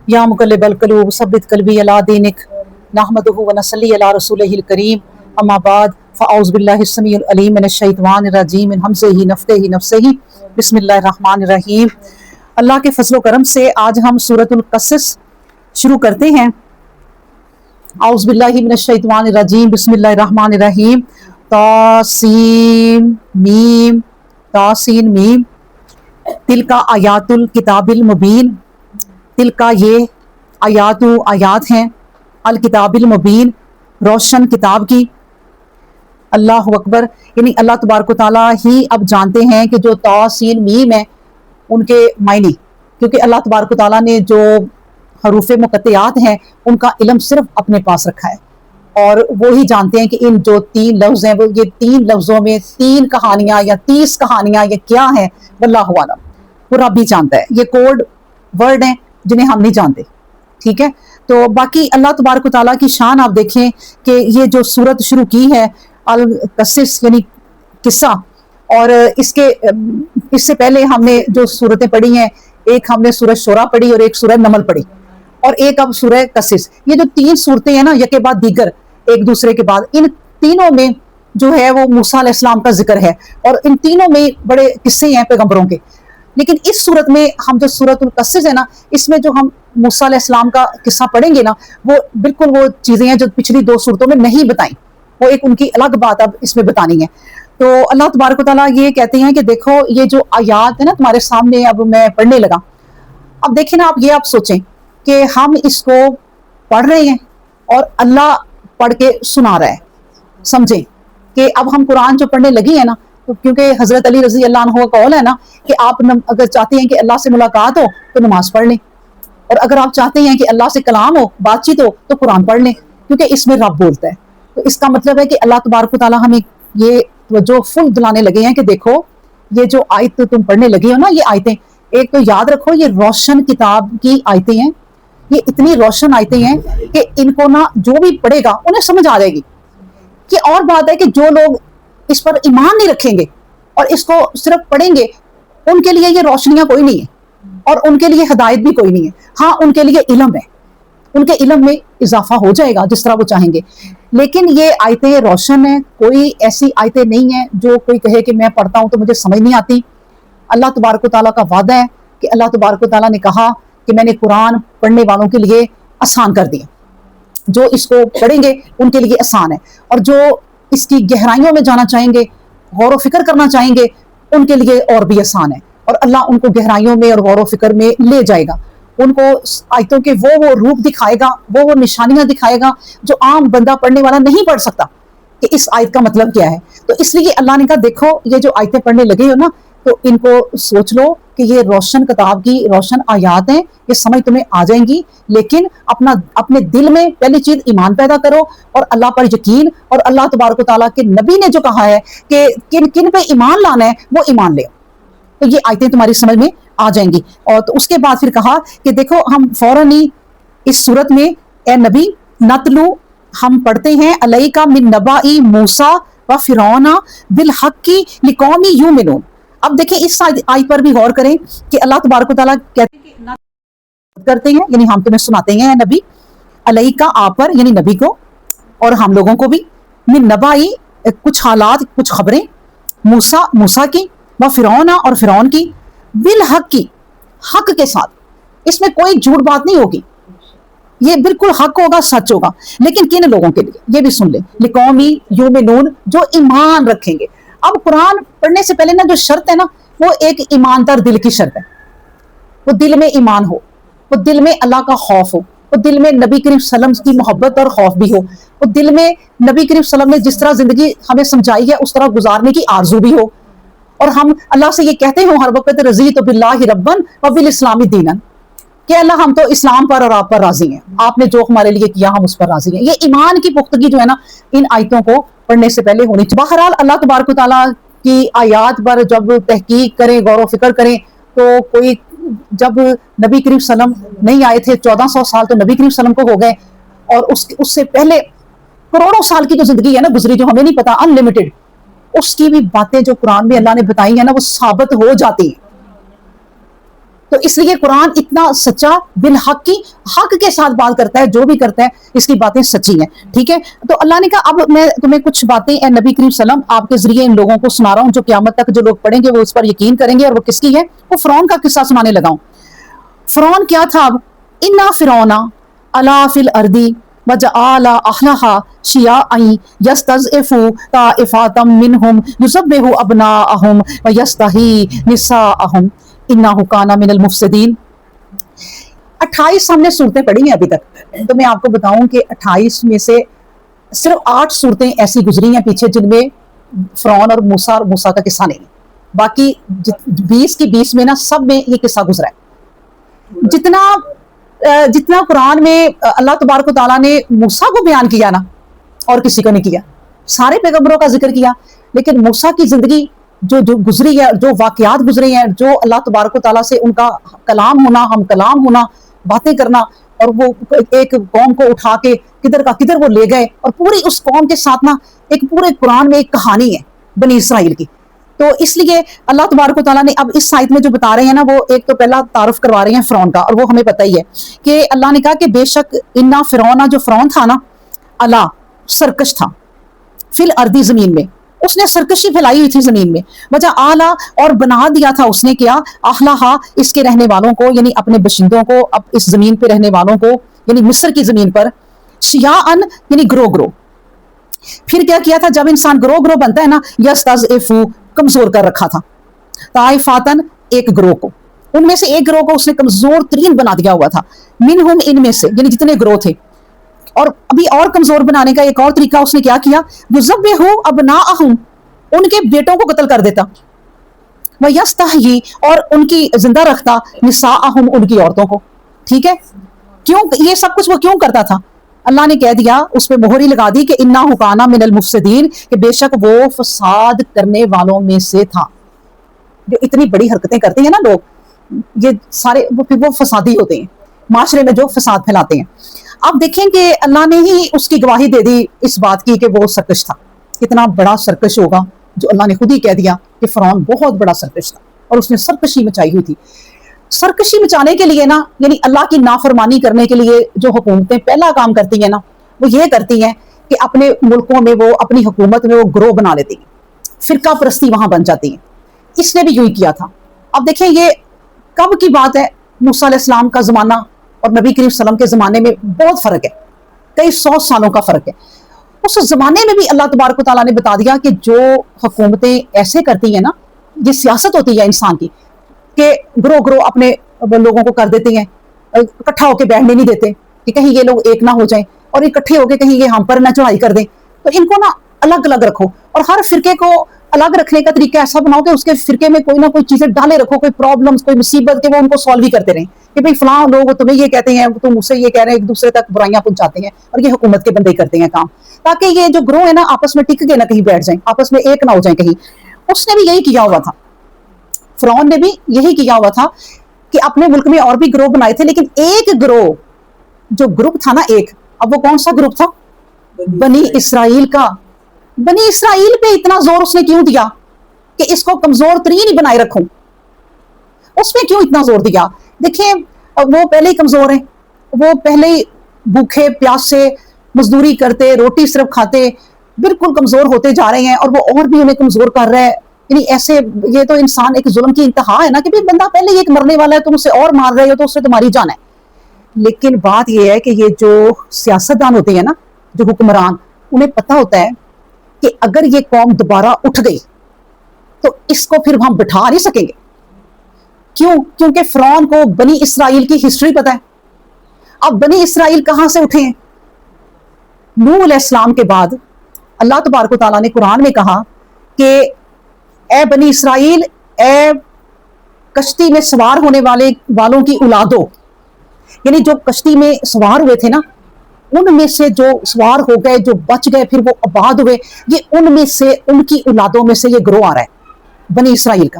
या मुक़ल्लिबल क़ुलूब सब्बित क़ल्बी अला दीनिक नहमदुहु व नसल्ली अला रसूलिहिल करीम अम्मा बाद फ़अऊज़ु बिल्लाहि स्समीउल अलीम मिनश शैतानिर रजीम मिन हमज़िही नफ़्ख़िही नफ़्सिही बिस्मिल्लाहिर रहमानिर रहीम। अल्लाह के फज़ल व करम से आज हम सूरतुल क़सस शुरू करते हैं। औज़ु बिल्लाहि मिनश शैतानिर रजीम बिस्मिल्लाहिर रहमानिर रहीम। तासीन मीम तिलका आयातुल किताबिल मुबीन। तिलका ये आयात हैं अल किताबिल मुबीन रोशन किताब की। अल्लाह अकबर, यानी अल्लाह तबारक ताला ही अब जानते हैं कि जो तासीन मीम है उनके मायने, क्योंकि अल्लाह तबारक ताला ने जो हरूफ मुक़त्तियात हैं उनका इल्म सिर्फ अपने पास रखा है और वो ही जानते हैं कि इन जो 3 लफ्ज़ हैं वो ये 3 लफ्ज़ों में 3 कहानियाँ या 30 कहानियाँ या क्या हैं, वल्लाहु आलम, वो रब ही जानता है। ये कोड वर्ड हैं जिन्हें हम नहीं जानते, ठीक है। तो बाकी अल्लाह तबारक ताला की शान आप देखें कि ये जो सूरत शुरू की है अल क़सस यानी किस्सा, और इससे पहले हमने जो सूरतें पढ़ी हैं, एक हमने सूरह शूरा पढ़ी और एक सूरह नमल पढ़ी और एक अब सूरह क़सस। ये जो 3 सूरतें हैं ना, एक के बाद दीगर एक दूसरे के बाद, इन तीनों में जो है वो मूसा अलैहिस्सलाम का जिक्र है और इन तीनों में बड़े किस्से हैं पैगंबरों के। लेकिन इस सूरत में हम जो सूरतुल क़सस है ना, इसमें जो हम मूसा अलैहिस्सलाम का किस्सा पढ़ेंगे ना, वो बिल्कुल वो चीज़ें हैं जो पिछली 2 सूरतों में नहीं बताई, वो एक उनकी अलग बात अब इसमें बतानी है। तो अल्लाह तबारक ताला ये कहते हैं कि देखो ये जो आयात है ना तुम्हारे सामने, अब मैं पढ़ने लगा। अब देखें ना, आप ये आप सोचें कि हम इसको पढ़ रहे हैं और अल्लाह पढ़ के सुना रहा है। समझें कि अब हम कुरान जो पढ़ने लगी है ना, तो क्योंकि हज़रत अली रज़ी अल्लाह अन्हु का कौल है ना कि आप अगर चाहते हैं कि अल्लाह से मुलाकात हो तो नमाज पढ़ लें, और अगर आप चाहते हैं कि अल्लाह से कलाम हो, बातचीत हो, तो कुरान पढ़ लें, क्योंकि इसमें रब बोलता है। तो इसका मतलब है कि अल्लाह तबारक ताला हमें ये जो फुल दिलाने लगे हैं कि देखो ये जो आयत तुम पढ़ने लगे हो ना, ये आयतें, एक तो याद रखो ये रोशन किताब की आयतें हैं। ये इतनी रोशन आयतें हैं कि इनको ना जो भी पढ़ेगा उन्हें समझ आ जाएगी। कि और बात है कि जो लोग इस पर ईमान नहीं रखेंगे और इसको सिर्फ पढ़ेंगे, उनके लिए ये रोशनियां कोई नहीं है और उनके लिए हिदायत भी कोई नहीं है। हाँ, उनके लिए इल्म है, उनके इल्म में इजाफा हो जाएगा जिस तरह वो चाहेंगे। लेकिन ये आयतें रोशन है, कोई ऐसी आयतें नहीं है जो कोई कहे कि मैं पढ़ता हूं तो मुझे समझ नहीं आती। अल्लाह तबारक ताला का वादा है कि अल्लाह तबारक ताला ने कहा कि मैंने कुरान पढ़ने वालों के लिए आसान कर दिया, जो इसको पढ़ेंगे उनके लिए आसान है, और जो इसकी गहराइयों में जाना चाहेंगे, गौर व फिक्र करना चाहेंगे, उनके लिए और भी आसान है। और अल्लाह उनको गहराइयों में और गौर व फिक्र में ले जाएगा, उनको आयतों के वो रूप दिखाएगा, वो निशानियां दिखाएगा जो आम बंदा पढ़ने वाला नहीं पढ़ सकता कि इस आयत का मतलब क्या है। तो इसलिए अल्लाह ने कहा देखो ये जो आयतें पढ़ने लगे हो ना, तो इनको सोच लो कि ये रोशन किताब की रोशन आयात हैं, ये समझ तुम्हें आ जाएंगी। लेकिन अपने दिल में पहली चीज ईमान पैदा करो और अल्लाह पर यकीन, और अल्लाह तबारक ताला के नबी ने जो कहा है कि किन किन पे ईमान लाना है वो ईमान ले, तो ये आयतें तुम्हारी समझ में आ जाएंगी। और तो उसके बाद फिर कहा कि देखो हम फौरन ही इस सूरत में ए नबी नतलू हम पढ़ते हैं अलैका मिन नबाई मूसा व फिरौना बिल हक्की लिकौमी युमिनून। अब देखें इस आयत पर भी गौर करें कि अल्लाह तबारक ताला कहते हैं कि करते हैं, यानी हम तुम्हें सुनाते हैं नबी अलैका आप पर, यानी नबी को और हम लोगों को भी, मिन नबाई कुछ हालात कुछ खबरें, मूसा की व फिरौना और फिरौन की, बिल हक की हक के साथ, इसमें कोई झूठ बात नहीं होगी, ये बिल्कुल हक होगा, सच होगा। लेकिन किन लोगों के लिए, ये भी सुन ले, लिकौमी युमिनून, जो ईमान रखेंगे। अब कुरान पढ़ने से पहले ना जो शर्त है ना, वो एक ईमानदार दिल की शर्त है, वो दिल में ईमान हो, वो दिल में अल्लाह का खौफ हो, वो दिल में नबी करीम सल्लम की मोहब्बत और खौफ भी हो, वो दिल में नबी करीम सल्लम ने जिस तरह जिंदगी हमें समझाई है उस तरह गुजारने की आरजू भी हो, और हम अल्लाह से ये कहते हो हर वक्त रज़ीतु तो बिल्लाहि रब्बन व बिल इस्लामी दीनन, कि अल्लाह हम तो इस्लाम पर और आप पर राजी हैं, आपने जो हमारे लिए किया हम उस पर राजी हैं। ये ईमान की पुख्तगी जो है ना, इन आयतों को पढ़ने से पहले होनी चाहिए। बहरहाल अल्लाह तबारक ताला की आयात पर जब तहकीक करें, गौर व फिक्र करें, तो कोई जब नबी करीम सल्लम नहीं आए थे, 1400 साल तो नबी करीम सल्लम को हो गए, और उससे पहले करोड़ों साल की जो जिंदगी है ना गुजरी, जो हमें नहीं पता, अनलिमिटेड, उसकी भी बातें जो कुरान में अल्लाह ने बताई है ना, वो साबित हो जाती हैं। تو اس لیے قرآن اتنا سچا بالحق کی حق کے ساتھ بات کرتا ہے، جو بھی کرتا ہے اس کی باتیں سچی ہیں، ٹھیک ہے۔ تو اللہ نے کہا اب میں تمہیں کچھ باتیں اے نبی کریم صلی اللہ علیہ وسلم آپ کے ذریعے ان لوگوں کو سنا رہا ہوں جو قیامت تک جو لوگ پڑھیں گے وہ اس پر یقین کریں گے، اور وہ کس کی ہے؟ وہ فرعون کا قصہ سنانے لگا ہوں۔ فرعون کیا تھا؟ اب انا فرعون علا فی الارض وجعل اهلها شیعا یستضعف طائفة منهم یذبح ابناءهم ویستحیی نساءهم انہ کان من المفسدین۔ 28 ہم نے صورتیں پڑھی ہیں ابھی تک، تو میں آپ کو بتاؤں کہ 28 میں سے صرف 8 صورتیں ایسی گزری ہیں پیچھے جن میں فرعون اور موسیٰ کا قصہ نہیں ہے، باقی 20 کی 20 میں نا سب میں یہ قصہ گزرا ہے۔ جتنا قرآن میں اللہ تبارک و تعالیٰ نے موسیٰ کو بیان کیا نا، اور کسی کو نہیں کیا، سارے پیغمبروں کا ذکر کیا، لیکن موسیٰ کی زندگی جو گزری ہے، جو واقعات گزرے ہیں، جو اللہ تبارک و تعالیٰ سے ان کا کلام ہونا، ہم کلام ہونا، باتیں کرنا، اور وہ ایک قوم کو اٹھا کے کدھر کا کدھر وہ لے گئے، اور پوری اس قوم کے ساتھ نا ایک پورے قرآن میں ایک کہانی ہے بنی اسرائیل کی۔ تو اس لیے اللہ تبارک و تعالیٰ نے اب اس آیت میں جو بتا رہے ہیں نا، وہ ایک تو پہلا تعارف کروا رہے ہیں فرعون کا، اور وہ ہمیں پتہ ہی ہے کہ اللہ نے کہا کہ بے شک انا فرعون، جو فرعون تھا نا، اللہ سرکش تھا، فی الارض زمین میں، اس نے سرکشی پھیلائی ہوئی تھی زمین میں، وجہ اعلیٰ اور بنا دیا تھا اس نے کیا، اہلہا اس کے رہنے والوں کو، یعنی اپنے بشندوں کو، اب اس زمین پہ رہنے والوں کو، یعنی مصر کی زمین پر، شیعاً یعنی گروہ، پھر کیا تھا جب انسان گروہ بنتا ہے نا، یستضعف کمزور کر رکھا تھا، طائفاتن ایک گروہ کو، ان میں سے ایک گروہ کو اس نے کمزور ترین بنا دیا ہوا تھا، منہم ان میں سے، یعنی جتنے گروہ تھے، اور ابھی اور کمزور بنانے کا ایک اور طریقہ اس نے کیا یذبح ابناءہم ان کے بیٹوں کو قتل کر دیتا، ویستحیی اور ان کی زندہ رکھتا، نساءہم ان کی عورتوں کو، ٹھیک ہے۔ کیوں یہ سب کچھ وہ کیوں کرتا تھا؟ اللہ نے کہہ دیا، اس پہ مہر ہی لگا دی کہ انہ کان من المفسدین، کہ بے شک وہ فساد کرنے والوں میں سے تھا۔ جو اتنی بڑی حرکتیں کرتے ہیں نا لوگ، یہ سارے وہ فسادی ہوتے ہیں، معاشرے میں جو فساد پھیلاتے ہیں۔ اب دیکھیں کہ اللہ نے ہی اس کی گواہی دے دی اس بات کی کہ وہ سرکش تھا، کتنا بڑا سرکش ہوگا، جو اللہ نے خود ہی کہہ دیا کہ فرعون بہت بڑا سرکش تھا، اور اس نے سرکشی مچائی ہوئی تھی۔ سرکشی مچانے کے لیے نا، یعنی اللہ کی نافرمانی کرنے کے لیے جو حکومتیں پہلا کام کرتی ہیں نا، وہ یہ کرتی ہیں کہ اپنے ملکوں میں وہ اپنی حکومت میں وہ گروہ بنا لیتی ہیں، فرقہ پرستی وہاں بن جاتی ہیں۔ اس نے بھی یوں ہی کیا تھا۔ اب دیکھیں یہ کب کی بات ہے؟ موسیٰ علیہ السلام کا زمانہ اور نبی کریم صلی اللہ علیہ وسلم کے زمانے میں بہت فرق ہے، کئی 100 سالوں کا فرق ہے۔ اس زمانے میں بھی اللہ تبارک و تعالیٰ نے بتا دیا کہ جو حکومتیں ایسے کرتی ہیں نا، یہ سیاست ہوتی ہے انسان کی، کہ گروہ اپنے لوگوں کو کر دیتے ہیں، اکٹھا ہو کے بیٹھنے نہیں دیتے کہ کہیں یہ لوگ ایک نہ ہو جائیں، اور اکٹھے ہو کے کہیں یہ ہم پر نہ چڑھائی کر دیں، تو ان کو نا الگ الگ رکھو، اور ہر فرقے کو الگ رکھنے کا طریقہ ایسا بناؤ کہ اس کے فرقے میں کوئی نہ کوئی چیزیں ڈالے رکھو، کوئی پرابلمز، کوئی مصیبت، کہ وہ ان کو سالو ہی کرتے رہیں، کہ بھئی فلاں لوگ تمہیں یہ کہتے ہیں، تم اسے یہ کہہ رہے ہیں، ایک دوسرے تک برائیاں پہنچاتے ہیں، اور یہ حکومت کے بندے کرتے ہیں کام، تاکہ یہ جو گروہ ہے نا آپس میں ٹک کے نہ کہیں بیٹھ جائیں، آپس میں ایک نہ ہو جائیں کہیں۔ اس نے بھی یہی کیا ہوا تھا، فرعون نے بھی یہی کیا ہوا تھا کہ اپنے ملک میں اور بھی گروہ بنائے تھے، لیکن ایک گروہ جو گروپ تھا نا ایک، اب وہ کون سا گروپ تھا؟ بنی اسرائیل کا۔ بنی اسرائیل پہ اتنا زور اس نے کیوں دیا کہ اس کو کمزور ترین ہی بنائے رکھوں؟ اس میں کیوں اتنا زور دیا؟ دیکھیں وہ پہلے ہی کمزور ہیں، وہ پہلے ہی بھوکے پیاسے مزدوری کرتے، روٹی صرف کھاتے، بالکل کمزور ہوتے جا رہے ہیں، اور وہ اور بھی انہیں کمزور کر رہا ہے۔ یعنی ایسے یہ تو انسان ایک ظلم کی انتہا ہے نا، کہ بھی بندہ پہلے ہی ایک مرنے والا ہے، تم اسے اور مار رہے ہو تو اس سے تمہاری جان ہے۔ لیکن بات یہ ہے کہ یہ جو سیاستدان ہوتے ہیں نا، جو حکمران، انہیں پتہ ہوتا ہے کہ اگر یہ قوم دوبارہ اٹھ گئی تو اس کو پھر ہم بٹھا نہیں سکیں گے۔ کیوں؟ کیونکہ فرعون کو بنی اسرائیل کی ہسٹری پتہ ہے۔ اب بنی اسرائیل کہاں سے اٹھے ہیں؟ نوح علیہ السلام کے بعد اللہ تبارک و تعالیٰ نے قرآن میں کہا کہ اے بنی اسرائیل، اے کشتی میں سوار ہونے والوں کی اولادوں، یعنی جو کشتی میں سوار ہوئے تھے نا، ان میں سے جو سوار ہو گئے، جو بچ گئے، پھر وہ آباد ہوئے، یہ ان میں سے، ان کی اولادوں میں سے یہ گروہ آ رہا ہے بنی اسرائیل کا۔